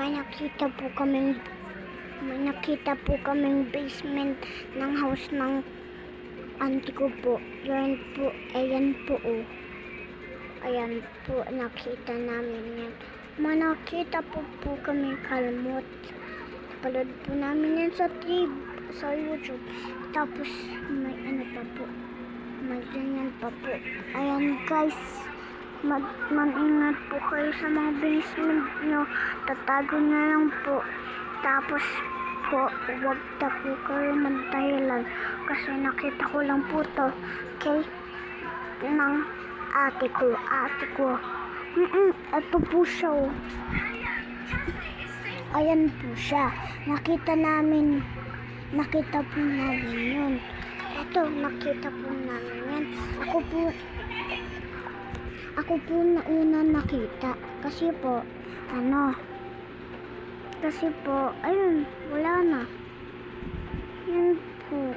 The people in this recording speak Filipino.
may nakita po kaming basement ng house ng auntie ko po. Yan po, ayan po oh. Ayan po, nakita namin yan. Nakita po kami kalmot. Napanood po namin yan sa YouTube. Tapos may ano pa po. May ganyan pa po. Ayan guys. Mag-ingat po kayo sa mga basement nyo. Tatago na lang po. Tapos po, huwag na po kayo magdahilan. Kasi nakita ko lang po to kay ng ate ko. Ito po siya oh. Ayan po siya. Nakita po namin yun. Ito, nakita po namin yan. Ako po na una nakita. Kasi po, ayun, wala na. Yan po.